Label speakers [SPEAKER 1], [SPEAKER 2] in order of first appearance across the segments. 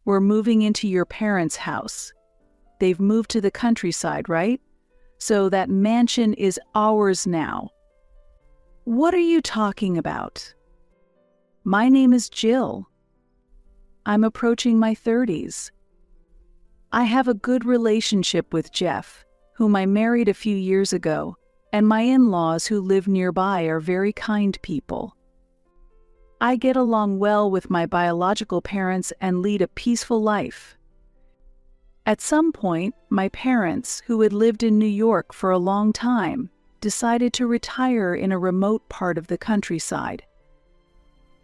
[SPEAKER 1] We're moving into your parents' house. They've moved to the countryside, right? So that mansion is ours now." "What are you talking about?" "My name is Jill. I'm approaching my 30s. I have a good relationship with Jeff, whom I married a few years ago, and my in-laws who live nearby are very kind people. I get along well with my biological parents and lead a peaceful life. At some point, my parents, who had lived in New York for a long time, decided to retire in a remote part of the countryside.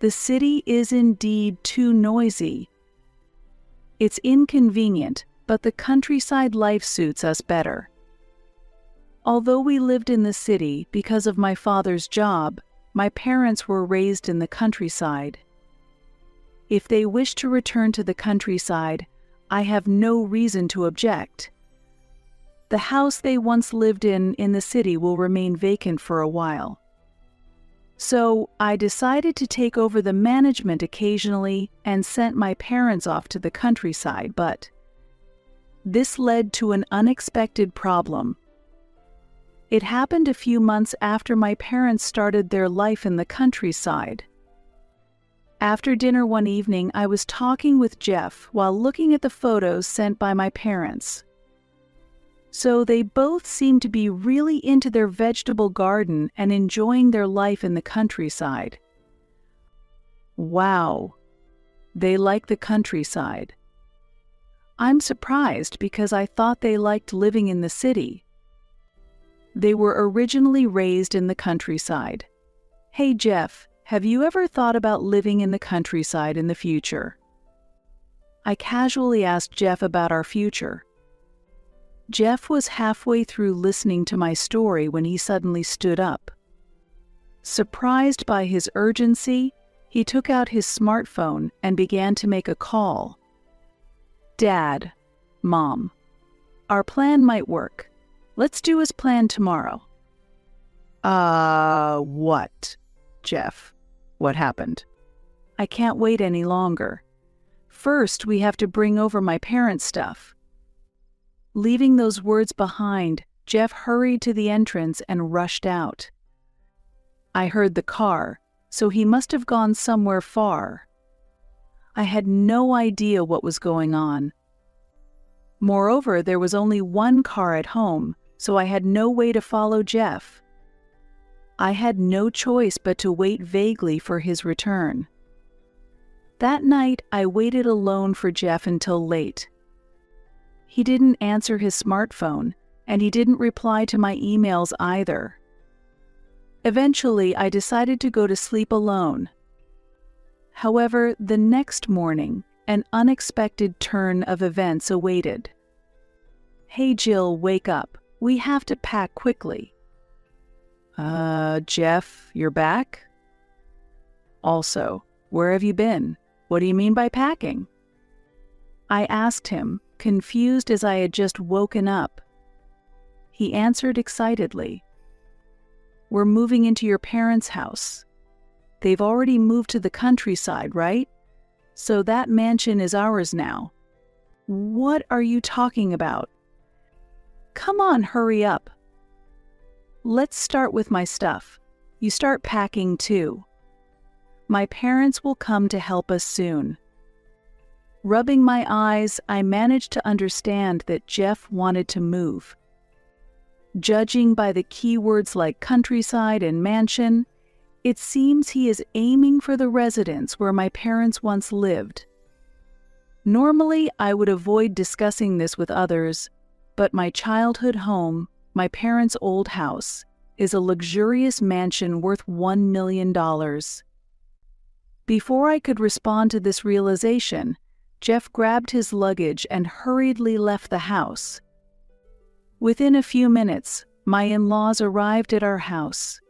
[SPEAKER 1] The city is indeed too noisy. It's inconvenient, but the countryside life suits us better. Although we lived in the city because of my father's job, my parents were raised in the countryside. If they wish to return to the countryside, I have no reason to object. The house they once lived in the city will remain vacant for a while. So I decided to take over the management occasionally and sent my parents off to the countryside, but this led to an unexpected problem. It happened a few months after my parents started their life in the countryside. After dinner one evening, I was talking with Jeff while looking at the photos sent by my parents. So they both seemed to be really into their vegetable garden and enjoying their life in the countryside. Wow, they like the countryside. I'm surprised because I thought they liked living in the city. They were originally raised in the countryside. Hey Jeff, have you ever thought about living in the countryside in the future? I casually asked Jeff about our future. Jeff was halfway through listening to my story when he suddenly stood up. Surprised by his urgency, he took out his smartphone and began to make a call. "Dad, Mom, our plan might work. Let's do as planned tomorrow." What, Jeff? What happened?" "I can't wait any longer. First, we have to bring over my parents' stuff." Leaving those words behind, Jeff hurried to the entrance and rushed out. I heard the car, so he must have gone somewhere far. I had no idea what was going on. Moreover, there was only one car at home, so I had no way to follow Jeff. I had no choice but to wait vaguely for his return. That night, I waited alone for Jeff until late. He didn't answer his smartphone, and he didn't reply to my emails either. Eventually, I decided to go to sleep alone. However, the next morning, an unexpected turn of events awaited. "Hey Jill, wake up. We have to pack quickly." Jeff, you're back? Also, where have you been? What do you mean by packing?" I asked him, confused as I had just woken up. He answered excitedly. "We're moving into your parents' house. They've already moved to the countryside, right? So that mansion is ours now." "What are you talking about?" "Come on, hurry up. Let's start with my stuff. You start packing too. My parents will come to help us soon." Rubbing my eyes, I managed to understand that Jeff wanted to move. Judging by the keywords like countryside and mansion, it seems he is aiming for the residence where my parents once lived. Normally, I would avoid discussing this with others, but my childhood home, my parents' old house, is a luxurious mansion worth $1 million. Before I could respond to this realization, Jeff grabbed his luggage and hurriedly left the house. Within a few minutes, my in-laws arrived at our house.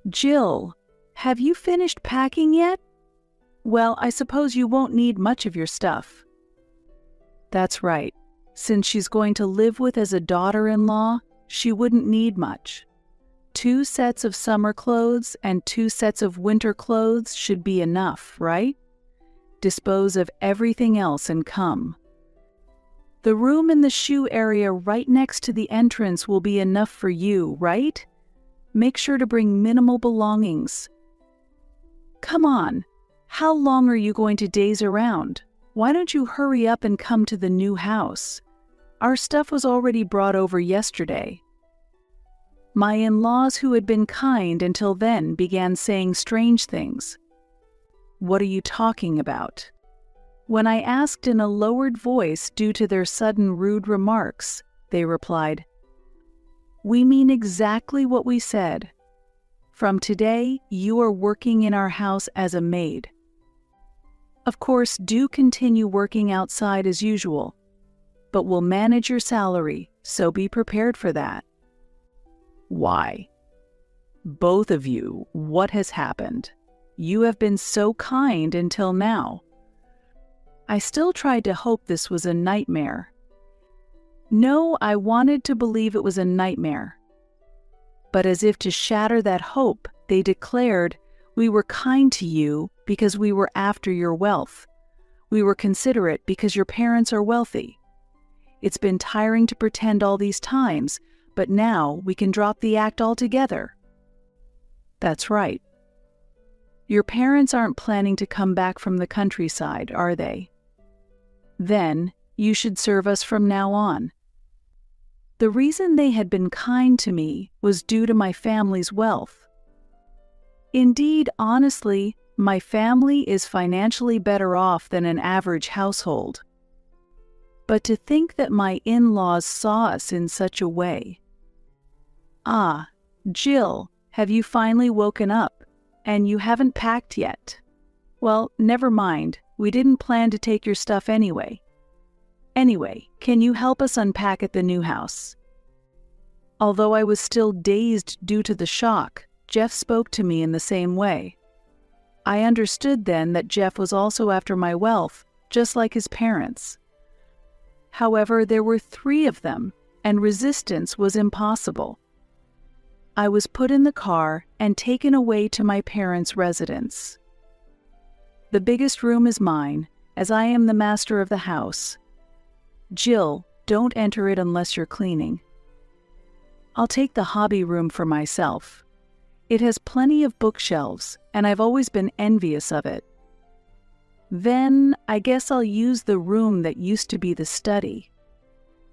[SPEAKER 1] "Jill, have you finished packing yet? Well, I suppose you won't need much of your stuff." That's right. Since she's going to live with as a daughter-in-law, she wouldn't need much. 2 sets of summer clothes and 2 sets of winter clothes should be enough, right? dispose of everything else and come. The room in the shoe area right next to the entrance will be enough for you, right? Make sure to bring minimal belongings. Come on, how long are you going to daze around? Why don't you hurry up and come to the new house? Our stuff was already brought over yesterday. My in-laws, who had been kind until then, began saying strange things. What are you talking about? When I asked in a lowered voice due to their sudden rude remarks, they replied, "We mean exactly what we said. From today, you are working in our house as a maid. Of course, do continue working outside as usual, but we'll manage your salary, so be prepared for that." Why? Both of you, what has happened? You have been so kind until now. I still tried to hope this was a nightmare. No, I wanted to believe it was a nightmare. But as if to shatter that hope, they declared, "We were kind to you because we were after your wealth. We were considerate because your parents are wealthy. It's been tiring to pretend all these times, but now we can drop the act altogether." That's right. Your parents aren't planning to come back from the countryside, are they? Then you should serve us from now on. The reason they had been kind to me was due to my family's wealth. Indeed, honestly, my family is financially better off than an average household. But to think that my in-laws saw us in such a way. Ah, Jill, have you finally woken up? And you haven't packed yet? Well, never mind. We didn't plan to take your stuff anyway. Anyway, can you help us unpack at the new house? Although I was still dazed due to the shock, Jeff spoke to me in the same way. I understood then that Jeff was also after my wealth, just like his parents. However, there were 3 of them, and resistance was impossible. I was put in the car and taken away to my parents' residence. The biggest room is mine, as I am the master of the house. Jill, don't enter it unless you're cleaning. I'll take the hobby room for myself. It has plenty of bookshelves, and I've always been envious of it. Then, I guess I'll use the room that used to be the study.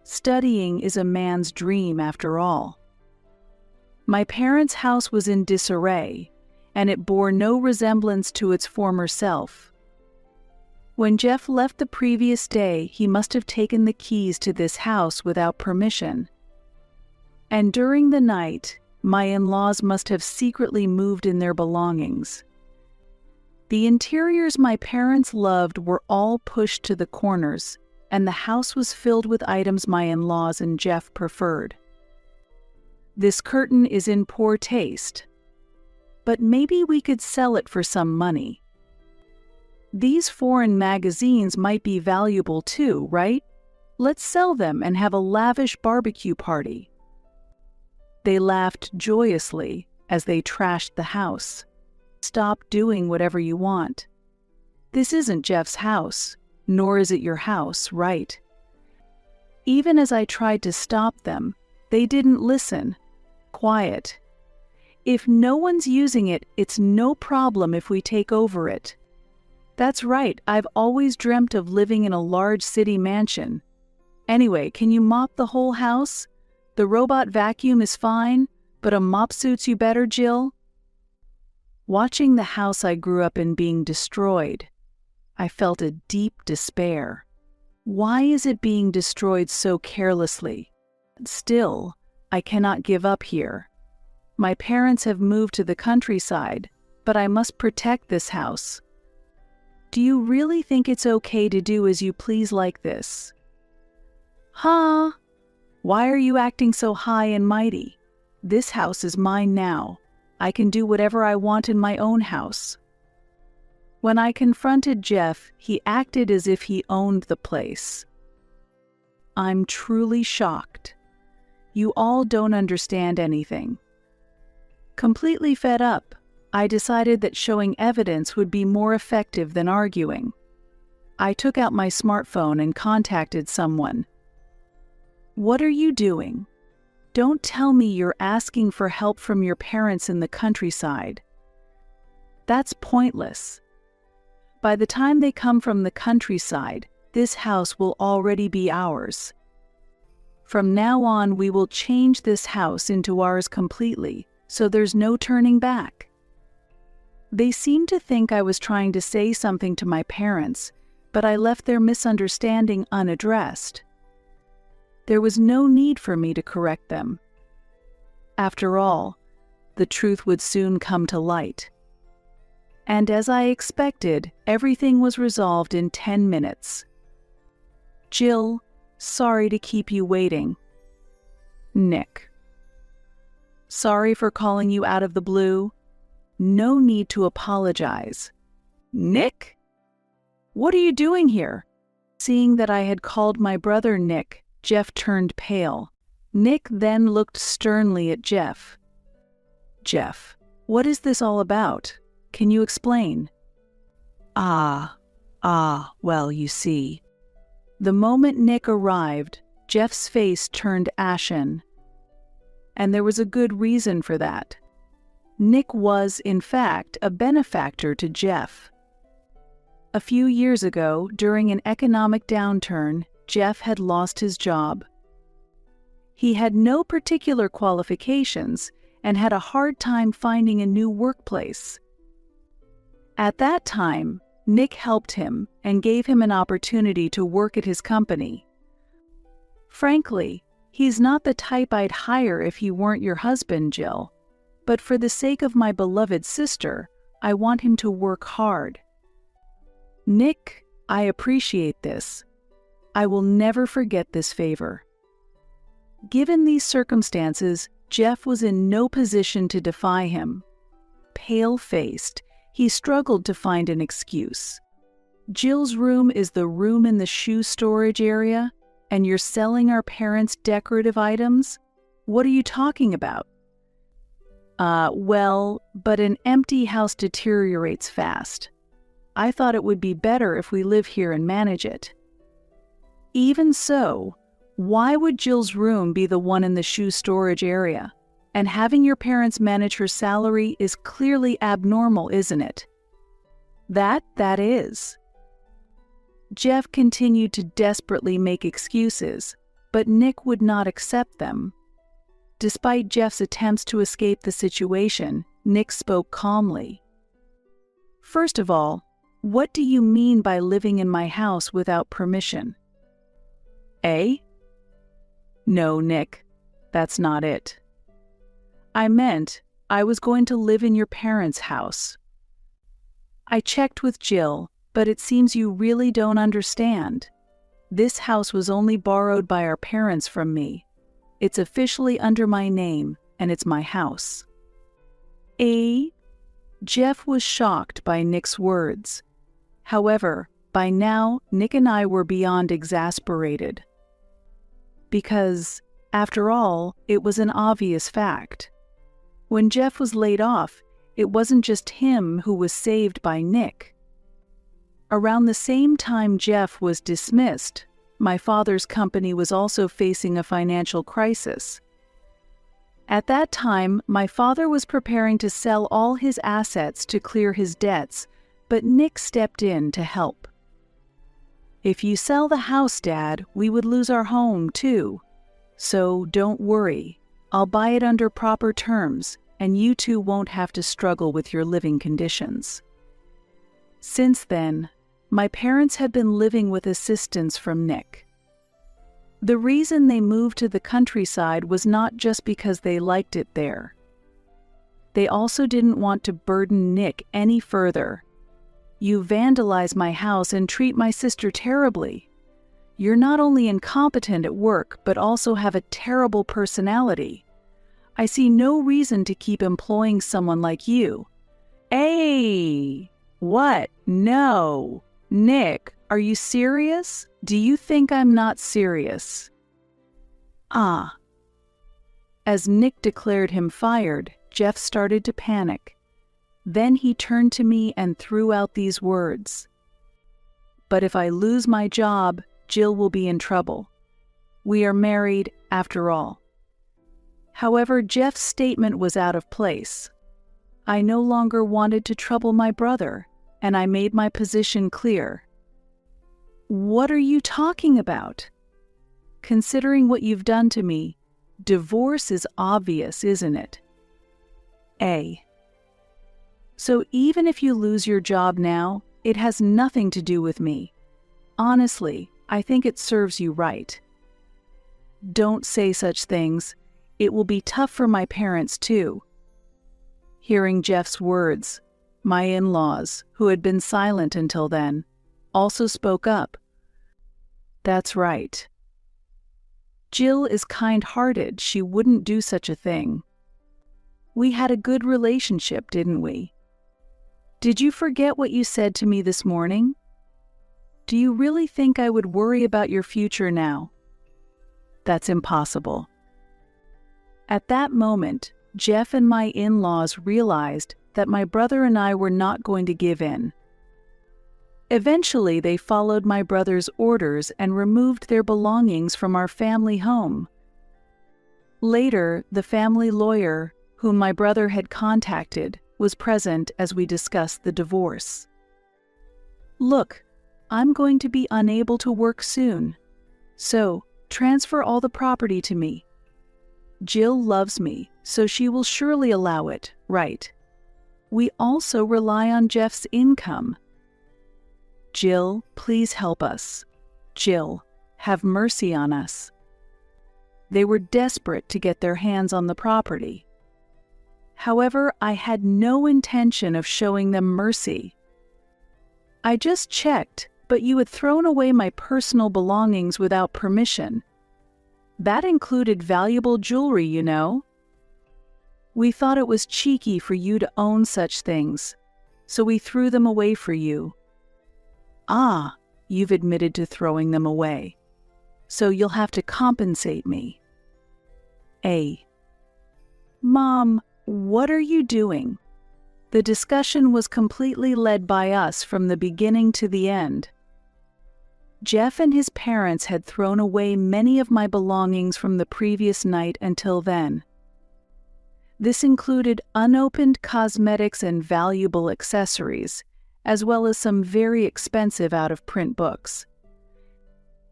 [SPEAKER 1] Studying is a man's dream after all. My parents' house was in disarray, and it bore no resemblance to its former self. When Jeff left the previous day, he must have taken the keys to this house without permission. And during the night, my in-laws must have secretly moved in their belongings. The interiors my parents loved were all pushed to the corners, and the house was filled with items my in-laws and Jeff preferred. This curtain is in poor taste, but maybe we could sell it for some money. These foreign magazines might be valuable too, right? Let's sell them and have a lavish barbecue party. They laughed joyously as they trashed the house. Stop doing whatever you want. This isn't Jeff's house, nor is it your house, right? Even as I tried to stop them, they didn't listen. Quiet. If no one's using it, it's no problem if we take over it. That's right, I've always dreamt of living in a large city mansion. Anyway, can you mop the whole house? The robot vacuum is fine, but a mop suits you better, Jill. Watching the house I grew up in being destroyed, I felt a deep despair. Why is it being destroyed so carelessly? Still, I cannot give up here. My parents have moved to the countryside, but I must protect this house. Do you really think it's okay to do as you please like this? Huh? Why are you acting so high and mighty? This house is mine now. I can do whatever I want in my own house. When I confronted Jeff, he acted as if he owned the place. I'm truly shocked. You all don't understand anything. Completely fed up, I decided that showing evidence would be more effective than arguing. I took out my smartphone and contacted someone. What are you doing? Don't tell me you're asking for help from your parents in the countryside. That's pointless. By the time they come from the countryside, this house will already be ours. From now on, we will change this house into ours completely, so there's no turning back. They seemed to think I was trying to say something to my parents, but I left their misunderstanding unaddressed. There was no need for me to correct them. After all, the truth would soon come to light. And as I expected, everything was resolved in 10 minutes. Jill, sorry to keep you waiting. Nick. Sorry for calling you out of the blue. No need to apologize. Nick? What are you doing here? Seeing that I had called my brother Nick, Jeff turned pale. Nick then looked sternly at Jeff. Jeff, what is this all about? Can you explain? Well, you see. The moment Nick arrived, Jeff's face turned ashen. And there was a good reason for that. Nick was, in fact, a benefactor to Jeff. A few years ago, during an economic downturn, Jeff had lost his job. He had no particular qualifications and had a hard time finding a new workplace. At that time, Nick helped him and gave him an opportunity to work at his company. Frankly, he's not the type I'd hire if he weren't your husband, Jill. But for the sake of my beloved sister, I want him to work hard. Nick, I appreciate this. I will never forget this favor. Given these circumstances, Jeff was in no position to defy him. Pale-faced, he struggled to find an excuse. Jill's room is the room in the shoe storage area, and you're selling our parents' decorative items? What are you talking about? But an empty house deteriorates fast. I thought it would be better if we live here and manage it. Even so, why would Jill's room be the one in the shoe storage area? And having your parents manage her salary is clearly abnormal, isn't it? That is. Jeff continued to desperately make excuses, but Nick would not accept them. Despite Jeff's attempts to escape the situation, Nick spoke calmly. First of all, what do you mean by living in my house without permission? No, Nick, that's not it. I meant I was going to live in your parents' house. I checked with Jill, but it seems you really don't understand. This house was only borrowed by our parents from me. It's officially under my name, and it's my house. Jeff was shocked by Nick's words. However, by now, Nick and I were beyond exasperated. Because, after all, it was an obvious fact. When Jeff was laid off, it wasn't just him who was saved by Nick. Around the same time Jeff was dismissed, my father's company was also facing a financial crisis. At that time, my father was preparing to sell all his assets to clear his debts, but Nick stepped in to help. If you sell the house, Dad, we would lose our home too. So don't worry, I'll buy it under proper terms, and you two won't have to struggle with your living conditions. Since then, my parents had been living with assistance from Nick. The reason they moved to the countryside was not just because they liked it there. They also didn't want to burden Nick any further. You vandalize my house and treat my sister terribly. You're not only incompetent at work, but also have a terrible personality. I see no reason to keep employing someone like you. What? No. Nick, are you serious? Do you think I'm not serious? As Nick declared him fired, Jeff started to panic. Then he turned to me and threw out these words. But if I lose my job, Jill will be in trouble. We are married, after all. However, Jeff's statement was out of place. I no longer wanted to trouble my brother, and I made my position clear. What are you talking about? Considering what you've done to me, divorce is obvious, isn't it? A. So even if you lose your job now, it has nothing to do with me. Honestly, I think it serves you right. Don't say such things. It will be tough for my parents, too. Hearing Jeff's words, my in-laws, who had been silent until then, also spoke up. That's right. Jill is kind-hearted. She wouldn't do such a thing. We had a good relationship, didn't we? Did you forget what you said to me this morning? Do you really think I would worry about your future now? That's impossible. At that moment, Jeff and my in-laws realized that my brother and I were not going to give in. Eventually, they followed my brother's orders and removed their belongings from our family home. Later, the family lawyer, whom my brother had contacted, was present as we discussed the divorce. Look, I'm going to be unable to work soon, so transfer all the property to me. Jill loves me, so she will surely allow it, right? We also rely on Jeff's income. Jill, please help us. Jill, have mercy on us. They were desperate to get their hands on the property. However, I had no intention of showing them mercy. I just checked, but you had thrown away my personal belongings without permission. That included valuable jewelry, you know. We thought it was cheeky for you to own such things, so we threw them away for you. Ah, you've admitted to throwing them away, so you'll have to compensate me. A. Mom, what are you doing? The discussion was completely led by us from the beginning to the end. Jeff and his parents had thrown away many of my belongings from the previous night until then. This included unopened cosmetics and valuable accessories, as well as some very expensive out-of-print books.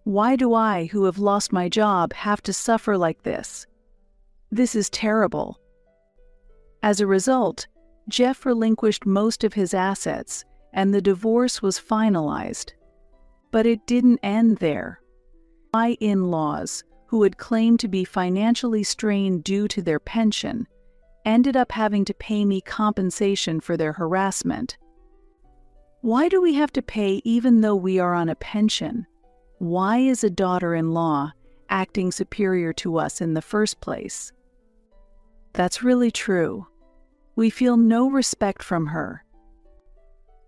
[SPEAKER 1] Why do I, who have lost my job, have to suffer like this? This is terrible. As a result, Jeff relinquished most of his assets, and the divorce was finalized. But it didn't end there. My in-laws, who had claimed to be financially strained due to their pension, ended up having to pay me compensation for their harassment. Why do we have to pay even though we are on a pension? Why is a daughter-in-law acting superior to us in the first place? That's really true. We feel no respect from her.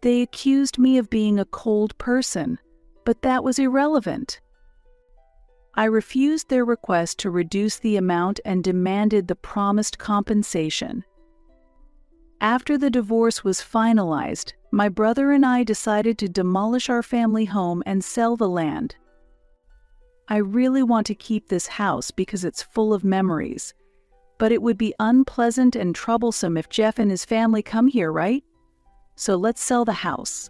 [SPEAKER 1] They accused me of being a cold person, but that was irrelevant. I refused their request to reduce the amount and demanded the promised compensation. After the divorce was finalized, my brother and I decided to demolish our family home and sell the land. I really want to keep this house because it's full of memories, but it would be unpleasant and troublesome if Jeff and his family come here, right? So let's sell the house.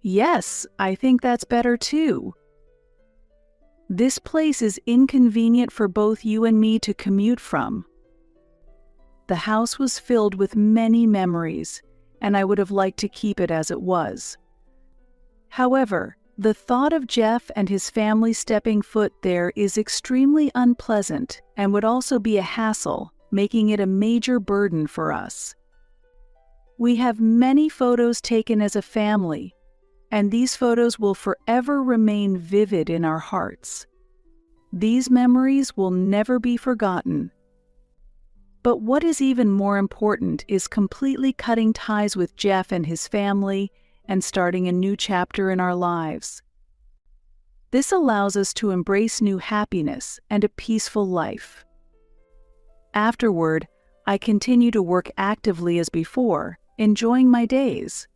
[SPEAKER 1] Yes, I think that's better too. This place is inconvenient for both you and me to commute from. The house was filled with many memories, and I would have liked to keep it as it was. However, the thought of Jeff and his family stepping foot there is extremely unpleasant and would also be a hassle, making it a major burden for us. We have many photos taken as a family, and these photos will forever remain vivid in our hearts. These memories will never be forgotten. But what is even more important is completely cutting ties with Jeff and his family and starting a new chapter in our lives. This allows us to embrace new happiness and a peaceful life. Afterward, I continue to work actively as before, enjoying my days.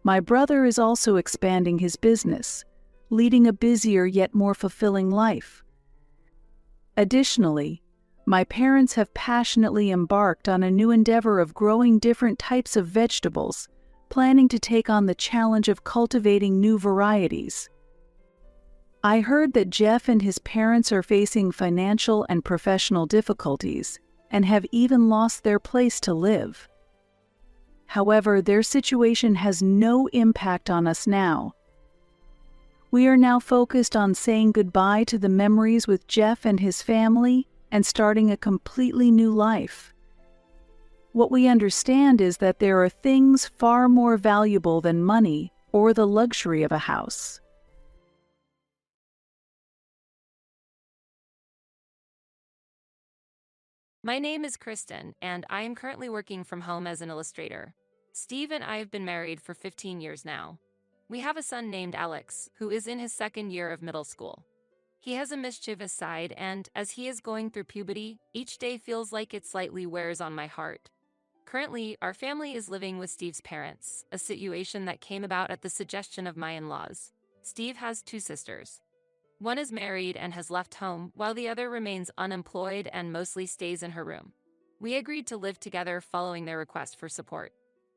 [SPEAKER 1] My brother is also expanding his business, leading a busier yet more fulfilling life. Additionally, my parents have passionately embarked on a new endeavor of growing different types of vegetables, planning to take on the challenge of cultivating new varieties. I heard that Jeff and his parents are facing financial and professional difficulties and have even lost their place to live. However, their situation has no impact on us now. We are now focused on saying goodbye to the memories with Jeff and his family and starting a completely new life. What we understand is that there are things far more valuable than money or the luxury of a house.
[SPEAKER 2] My name is Kristen, and I am currently working from home as an illustrator. Steve and I have been married for 15 years now. We have a son named Alex, who is in his second year of middle school. He has a mischievous side, and as he is going through puberty, each day feels like it slightly wears on my heart. Currently, our family is living with Steve's parents, a situation that came about at the suggestion of my in-laws. Steve has two sisters. One is married and has left home, while the other remains unemployed and mostly stays in her room. We agreed to live together following their request for support.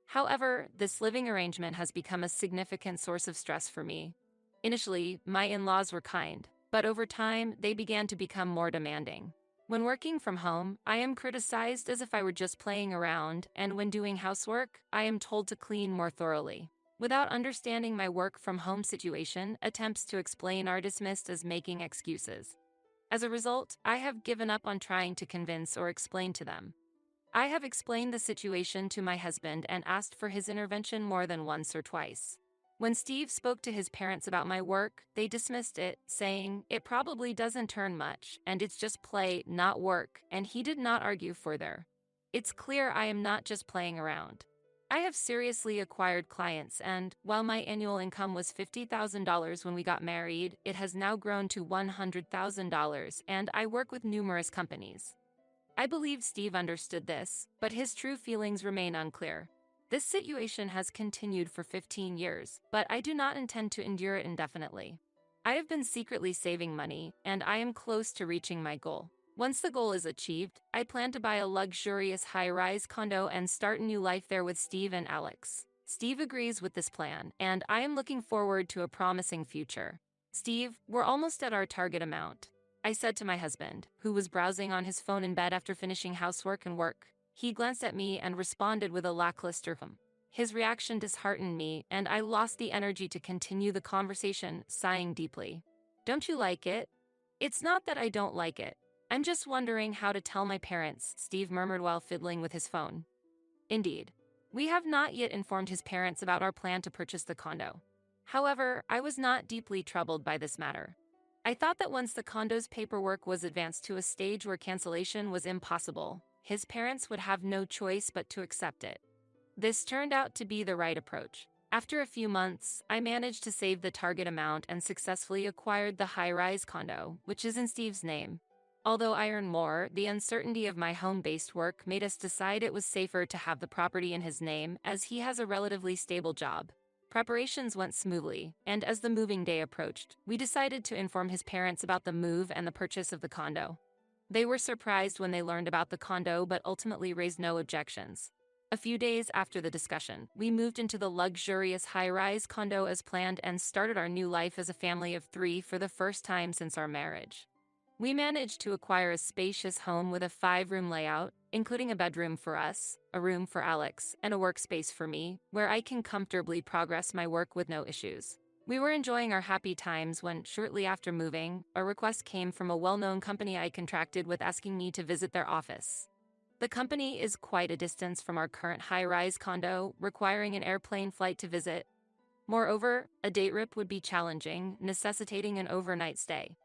[SPEAKER 2] However, this living arrangement has become a significant source of stress for me. Initially, my in-laws were kind, but over time, they began to become more demanding. When working from home, I am criticized as if I were just playing around, and when doing housework, I am told to clean more thoroughly. Without understanding my work from home situation, attempts to explain are dismissed as making excuses. As a result, I have given up on trying to convince or explain to them. I have explained the situation to my husband and asked for his intervention more than once or twice. When Steve spoke to his parents about my work, they dismissed it, saying, "It probably doesn't turn much, and it's just play, not work," and he did not argue further. It's clear I am not just playing around. I have seriously acquired clients, and while my annual income was $50,000 when we got married, it has now grown to $100,000, and I work with numerous companies. I believe Steve understood this, but his true feelings remain unclear. This situation has continued for 15 years, but I do not intend to endure it indefinitely. I have been secretly saving money, and I am close to reaching my goal. Once the goal is achieved, I plan to buy a luxurious high-rise condo and start a new life there with Steve and Alex. Steve agrees with this plan, and I am looking forward to a promising future. "Steve, we're almost at our target amount," I said to my husband, who was browsing on his phone in bed after finishing housework and work. He glanced at me and responded with a lackluster hum. His reaction disheartened me, and I lost the energy to continue the conversation, sighing deeply. "Don't you like it?" "It's not that I don't like it. I'm just wondering how to tell my parents," Steve murmured while fiddling with his phone. Indeed, we have not yet informed his parents about our plan to purchase the condo. However, I was not deeply troubled by this matter. I thought that once the condo's paperwork was advanced to a stage where cancellation was impossible, his parents would have no choice but to accept it. This turned out to be the right approach. After a few months, I managed to save the target amount and successfully acquired the high-rise condo, which is in Steve's name. Although I earn more, the uncertainty of my home-based work made us decide it was safer to have the property in his name, as he has a relatively stable job. Preparations went smoothly, and as the moving day approached, we decided to inform his parents about the move and the purchase of the condo. They were surprised when they learned about the condo but ultimately raised no objections. A few days after the discussion, we moved into the luxurious high-rise condo as planned and started our new life as a family of three for the first time since our marriage. We managed to acquire a spacious home with a 5-room layout, including a bedroom for us, a room for Alex, and a workspace for me, where I can comfortably progress my work with no issues. We were enjoying our happy times when, shortly after moving, a request came from a well-known company I contracted with asking me to visit their office. The company is quite a distance from our current high-rise condo, requiring an airplane flight to visit. Moreover, a day trip would be challenging, necessitating an overnight stay.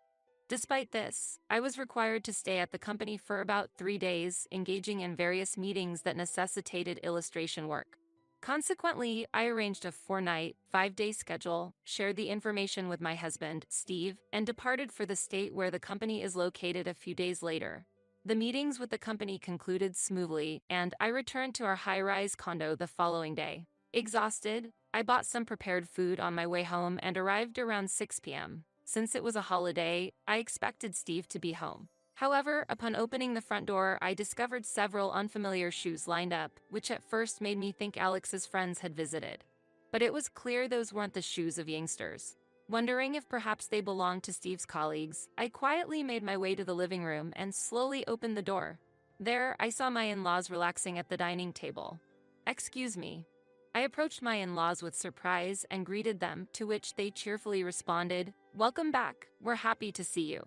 [SPEAKER 2] Despite this, I was required to stay at the company for about 3 days, engaging in various meetings that necessitated illustration work. Consequently, I arranged a 4-night, 5-day schedule, shared the information with my husband, Steve, and departed for the state where the company is located a few days later. The meetings with the company concluded smoothly, and I returned to our high-rise condo the following day. Exhausted, I bought some prepared food on my way home and arrived around 6 p.m. Since it was a holiday, I expected Steve to be home. However, upon opening the front door, I discovered several unfamiliar shoes lined up, which at first made me think Alex's friends had visited. But it was clear those weren't the shoes of youngsters. Wondering if perhaps they belonged to Steve's colleagues, I quietly made my way to the living room and slowly opened the door. There, I saw my in-laws relaxing at the dining table. "Excuse me." I approached my in-laws with surprise and greeted them, to which they cheerfully responded, "Welcome back, we're happy to see you."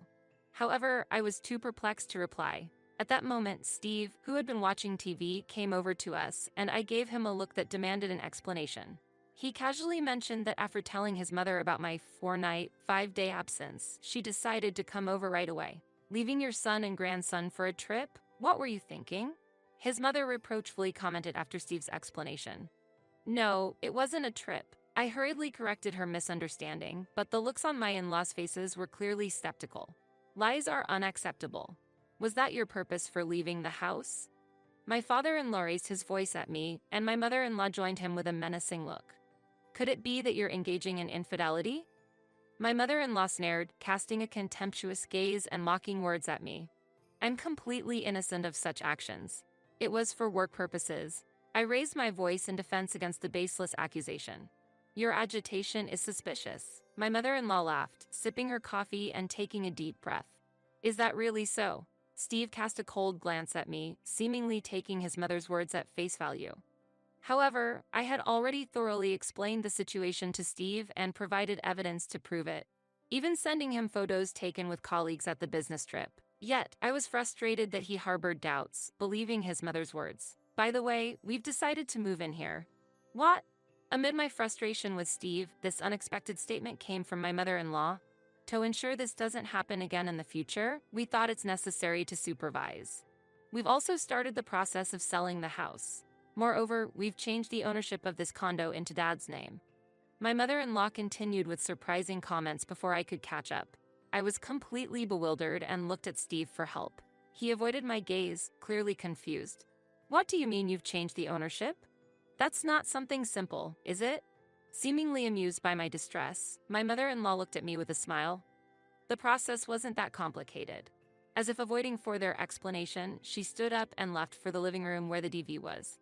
[SPEAKER 2] However, I was too perplexed to reply. At that moment, Steve, who had been watching TV, came over to us, and I gave him a look that demanded an explanation. He casually mentioned that after telling his mother about my 4-night, 5-day absence, she decided to come over right away. "Leaving your son and grandson for a trip? What were you thinking?" His mother reproachfully commented after Steve's explanation. "No, it wasn't a trip." I hurriedly corrected her misunderstanding, but the looks on my in-laws' faces were clearly skeptical. "Lies are unacceptable. Was that your purpose for leaving the house?" My father-in-law raised his voice at me, and my mother-in-law joined him with a menacing look. "Could it be that you're engaging in infidelity?" My mother-in-law sneered, casting a contemptuous gaze and mocking words at me. "I'm completely innocent of such actions. It was for work purposes." I raised my voice in defense against the baseless accusation. "Your agitation is suspicious." My mother-in-law laughed, sipping her coffee and taking a deep breath. "Is that really so?" Steve cast a cold glance at me, seemingly taking his mother's words at face value. However, I had already thoroughly explained the situation to Steve and provided evidence to prove it, even sending him photos taken with colleagues at the business trip. Yet, I was frustrated that he harbored doubts, believing his mother's words. "By the way, we've decided to move in here." "What?" Amid my frustration with Steve, this unexpected statement came from my mother-in-law. "To ensure this doesn't happen again in the future, we thought it's necessary to supervise. We've also started the process of selling the house. Moreover, we've changed the ownership of this condo into Dad's name." My mother-in-law continued with surprising comments before I could catch up. I was completely bewildered and looked at Steve for help. He avoided my gaze, clearly confused. "What do you mean you've changed the ownership? That's not something simple, is it?" Seemingly amused by my distress, my mother-in-law looked at me with a smile. "The process wasn't that complicated." As if avoiding further explanation, she stood up and left for the living room where the TV was.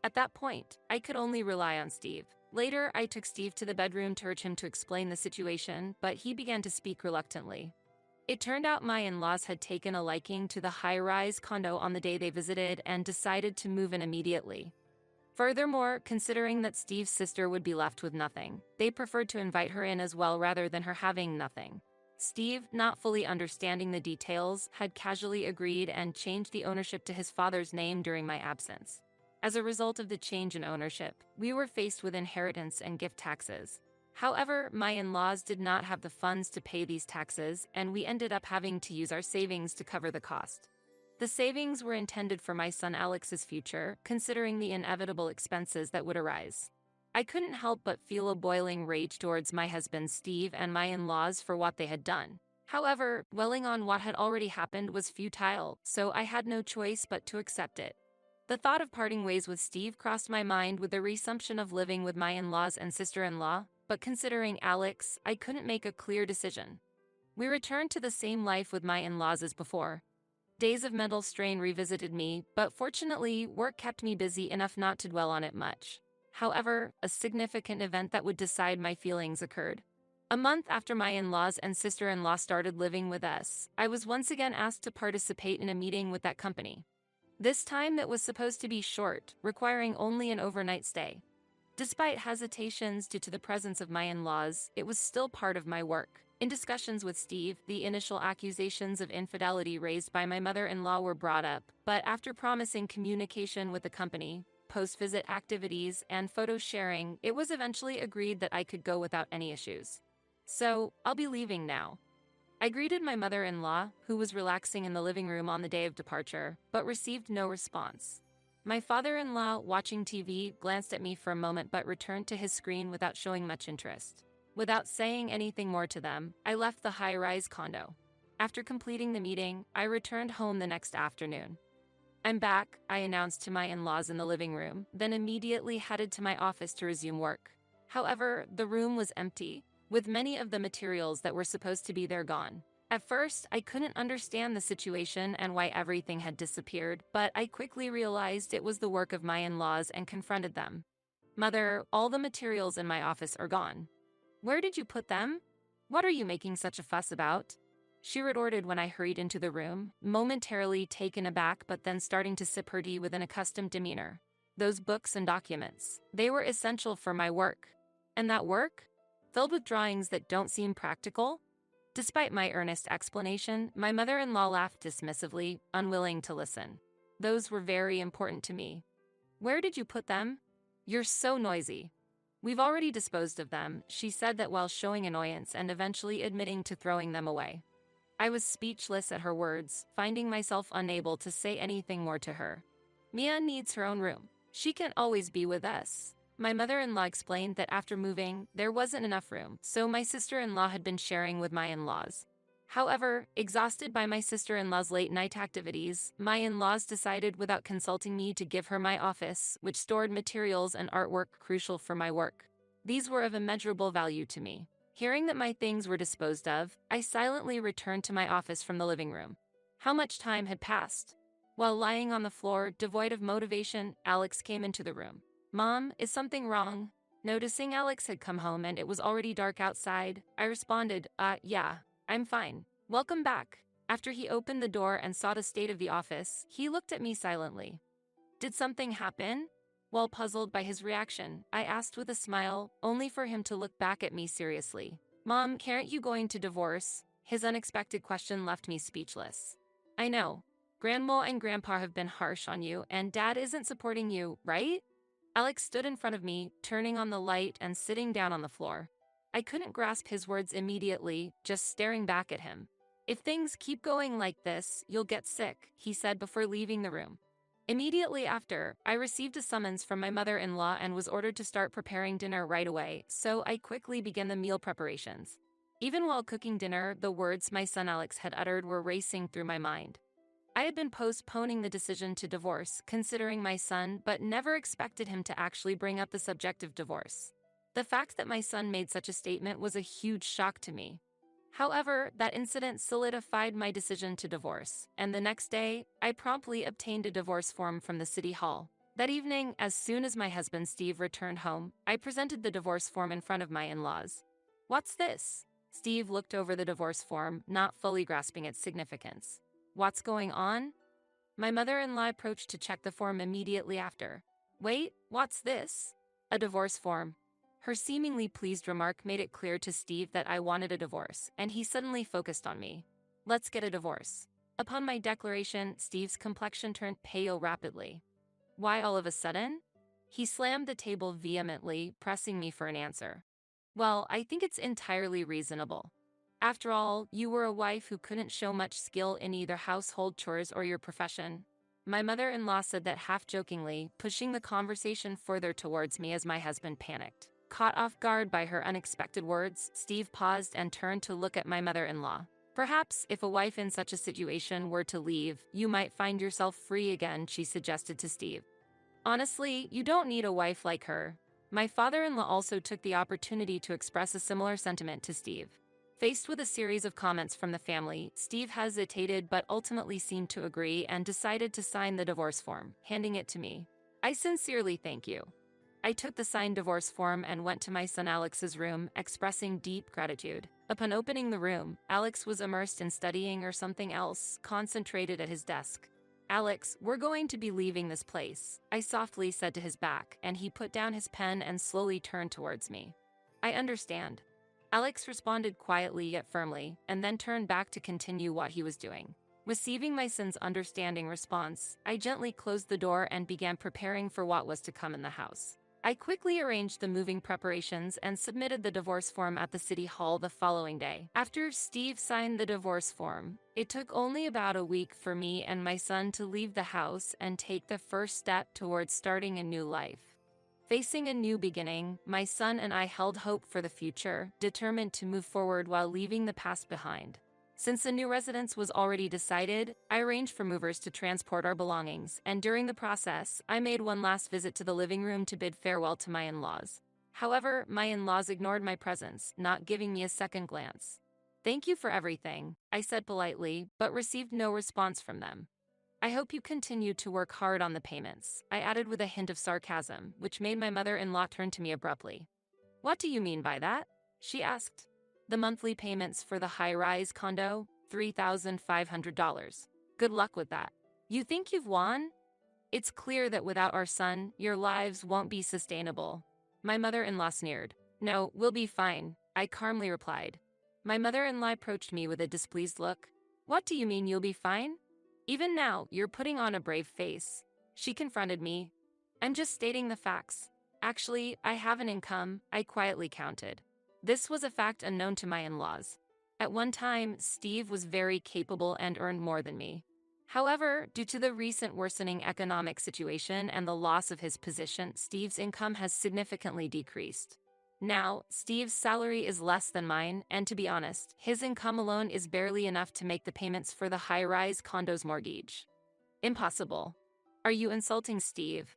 [SPEAKER 2] At that point, I could only rely on Steve. Later, I took Steve to the bedroom to urge him to explain the situation, but he began to speak reluctantly. It turned out my in-laws had taken a liking to the high-rise condo on the day they visited and decided to move in immediately. Furthermore, considering that Steve's sister would be left with nothing, they preferred to invite her in as well rather than her having nothing. Steve, not fully understanding the details, had casually agreed and changed the ownership to his father's name during my absence. As a result of the change in ownership, we were faced with inheritance and gift taxes. However, my in-laws did not have the funds to pay these taxes, and we ended up having to use our savings to cover the cost. The savings were intended for my son Alex's future, considering the inevitable expenses that would arise. I couldn't help but feel a boiling rage towards my husband Steve and my in-laws for what they had done. However, dwelling on what had already happened was futile, so I had no choice but to accept it. The thought of parting ways with Steve crossed my mind with the resumption of living with my in-laws and sister-in-law, but considering Alex, I couldn't make a clear decision. We returned to the same life with my in-laws as before. Days of mental strain revisited me, but fortunately, work kept me busy enough not to dwell on it much. However, a significant event that would decide my feelings occurred. A month after my in-laws and sister-in-law started living with us, I was once again asked to participate in a meeting with that company. This time it was supposed to be short, requiring only an overnight stay. Despite hesitations due to the presence of my in-laws, it was still part of my work. In discussions with Steve, the initial accusations of infidelity raised by my mother-in-law were brought up, but after promising communication with the company, post-visit activities, and photo sharing, it was eventually agreed that I could go without any issues. "So, I'll be leaving now." I greeted my mother-in-law, who was relaxing in the living room on the day of departure, but received no response. My father-in-law, watching TV, glanced at me for a moment but returned to his screen without showing much interest. Without saying anything more to them, I left the high-rise condo. After completing the meeting, I returned home the next afternoon. I'm back, I announced to my in-laws in the living room, then immediately headed to my office to resume work. However, the room was empty, with many of the materials that were supposed to be there gone. At first, I couldn't understand the situation and why everything had disappeared, but I quickly realized it was the work of my in-laws and confronted them. Mother, all the materials in my office are gone. Where did you put them? What are you making such a fuss about? She retorted when I hurried into the room, momentarily taken aback but then starting to sip her tea with an accustomed demeanor. Those books and documents, they were essential for my work. And that work? Filled with drawings that don't seem practical? Despite my earnest explanation, my mother-in-law laughed dismissively, unwilling to listen. Those were very important to me. Where did you put them? You're so noisy. We've already disposed of them, she said that while showing annoyance and eventually admitting to throwing them away. I was speechless at her words, finding myself unable to say anything more to her. Mia needs her own room. She can't always be with us. My mother-in-law explained that after moving, there wasn't enough room, so my sister-in-law had been sharing with my in-laws. However, exhausted by my sister-in-law's late-night activities, my in-laws decided without consulting me to give her my office, which stored materials and artwork crucial for my work. These were of immeasurable value to me. Hearing that my things were disposed of, I silently returned to my office from the living room. How much time had passed? While lying on the floor, devoid of motivation, Alex came into the room. Mom, is something wrong? Noticing Alex had come home and it was already dark outside, I responded, yeah, I'm fine. Welcome back. After he opened the door and saw the state of the office, he looked at me silently. Did something happen? While puzzled by his reaction, I asked with a smile, only for him to look back at me seriously. Mom, aren't you going to divorce? His unexpected question left me speechless. I know. Grandma and Grandpa have been harsh on you, and Dad isn't supporting you, right? Alex stood in front of me, turning on the light and sitting down on the floor. I couldn't grasp his words immediately, just staring back at him. If things keep going like this, you'll get sick, he said before leaving the room. Immediately after, I received a summons from my mother-in-law and was ordered to start preparing dinner right away, so I quickly began the meal preparations. Even while cooking dinner, the words my son Alex had uttered were racing through my mind. I had been postponing the decision to divorce, considering my son, but never expected him to actually bring up the subject of divorce. The fact that my son made such a statement was a huge shock to me. However, that incident solidified my decision to divorce, and the next day, I promptly obtained a divorce form from the city hall. That evening, as soon as my husband Steve returned home, I presented the divorce form in front of my in-laws. What's this? Steve looked over the divorce form, not fully grasping its significance. What's going on? My mother-in-law approached to check the form immediately after. Wait, what's this? A divorce form. Her seemingly pleased remark made it clear to Steve that I wanted a divorce, and he suddenly focused on me. Let's get a divorce. Upon my declaration, Steve's complexion turned pale rapidly. Why all of a sudden? He slammed the table vehemently, pressing me for an answer. Well, I think it's entirely reasonable. After all, you were a wife who couldn't show much skill in either household chores or your profession. My mother-in-law said that half-jokingly, pushing the conversation further towards me as my husband panicked. Caught off guard by her unexpected words, Steve paused and turned to look at my mother-in-law. Perhaps if a wife in such a situation were to leave, you might find yourself free again, she suggested to Steve. Honestly, you don't need a wife like her. My father-in-law also took the opportunity to express a similar sentiment to Steve. Faced with a series of comments from the family, Steve hesitated but ultimately seemed to agree and decided to sign the divorce form, handing it to me. I sincerely thank you. I took the signed divorce form and went to my son Alex's room, expressing deep gratitude. Upon opening the room, Alex was immersed in studying or something else, concentrated at his desk. Alex, we're going to be leaving this place, I softly said to his back, and he put down his pen and slowly turned towards me. I understand. Alex responded quietly yet firmly, and then turned back to continue what he was doing. Receiving my son's understanding response, I gently closed the door and began preparing for what was to come in the house. I quickly arranged the moving preparations and submitted the divorce form at the city hall the following day. After Steve signed the divorce form, it took only about a week for me and my son to leave the house and take the first step towards starting a new life. Facing a new beginning, my son and I held hope for the future, determined to move forward while leaving the past behind. Since the new residence was already decided, I arranged for movers to transport our belongings, and during the process, I made one last visit to the living room to bid farewell to my in-laws. However, my in-laws ignored my presence, not giving me a second glance. "Thank you for everything," I said politely, but received no response from them. "I hope you continue to work hard on the payments," I added with a hint of sarcasm, which made my mother-in-law turn to me abruptly. "What do you mean by that?" she asked. "The monthly payments for the high-rise condo, $3,500. Good luck with that. You think you've won? It's clear that without our son, your lives won't be sustainable." My mother-in-law sneered. "No, we'll be fine," I calmly replied. My mother-in-law approached me with a displeased look. "What do you mean you'll be fine? Even now, you're putting on a brave face." She confronted me. "I'm just stating the facts. Actually, I have an income," I quietly counted. This was a fact unknown to my in-laws. At one time, Steve was very capable and earned more than me. However, due to the recent worsening economic situation and the loss of his position, Steve's income has significantly decreased. Now, Steve's salary is less than mine, and to be honest, his income alone is barely enough to make the payments for the high-rise condo's mortgage. Impossible. Are you insulting Steve?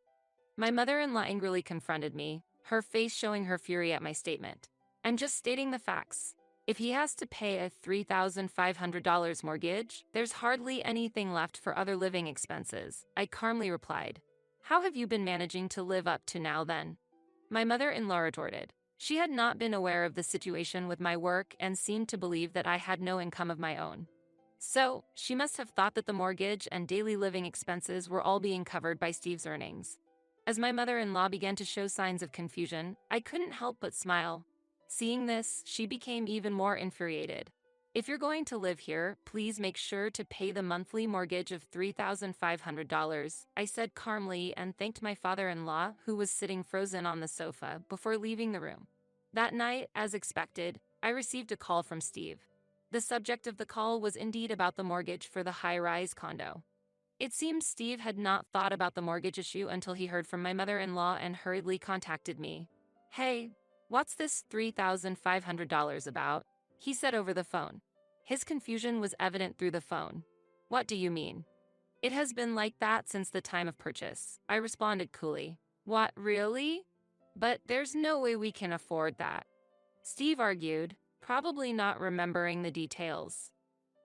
[SPEAKER 2] My mother-in-law angrily confronted me, her face showing her fury at my statement. "I'm just stating the facts. If he has to pay a $3,500 mortgage, there's hardly anything left for other living expenses," I calmly replied. "How have you been managing to live up to now then?" My mother-in-law retorted. She had not been aware of the situation with my work and seemed to believe that I had no income of my own. So, she must have thought that the mortgage and daily living expenses were all being covered by Steve's earnings. As my mother-in-law began to show signs of confusion, I couldn't help but smile. Seeing this, she became even more infuriated. "If you're going to live here, please make sure to pay the monthly mortgage of $3,500, I said calmly and thanked my father-in-law, who was sitting frozen on the sofa, before leaving the room. That night, as expected, I received a call from Steve. The subject of the call was indeed about the mortgage for the high-rise condo. It seems Steve had not thought about the mortgage issue until he heard from my mother-in-law and hurriedly contacted me. "Hey, what's this $3,500 about?" he said over the phone. His confusion was evident through the phone. "What do you mean?" "It has been like that since the time of purchase," I responded coolly. "What, really? But there's no way we can afford that," Steve argued, probably not remembering the details.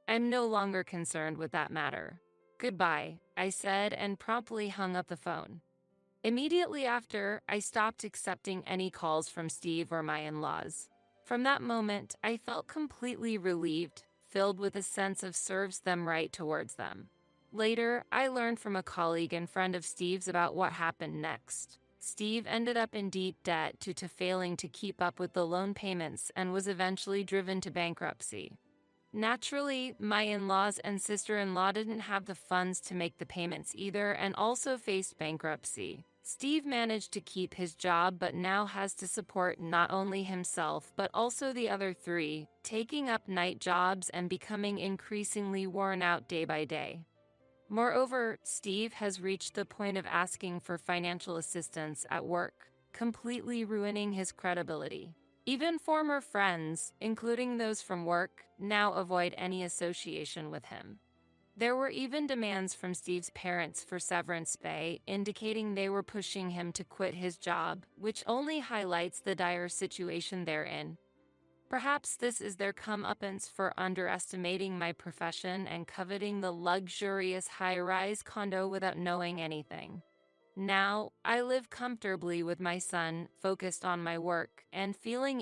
[SPEAKER 2] "I'm no longer concerned with that matter. Goodbye," I said and promptly hung up the phone. Immediately after, I stopped accepting any calls from Steve or my in-laws. From that moment, I felt completely relieved, filled with a sense of serves them right towards them. Later, I learned from a colleague and friend of Steve's about what happened next. Steve ended up in deep debt due to failing to keep up with the loan payments and was eventually driven to bankruptcy. Naturally, my in-laws and sister-in-law didn't have the funds to make the payments either and also faced bankruptcy. Steve managed to keep his job but now has to support not only himself but also the other three, taking up night jobs and becoming increasingly worn out day by day. Moreover, Steve has reached the point of asking for financial assistance at work, completely ruining his credibility. Even former friends, including those from work, now avoid any association with him. There were even demands from Steve's parents for severance pay, indicating they were pushing him to quit his job, which only highlights the dire situation they're in. Perhaps this is their comeuppance for underestimating my profession and coveting the luxurious high-rise condo without knowing anything. Now, I live comfortably with my son, focused on my work, and feeling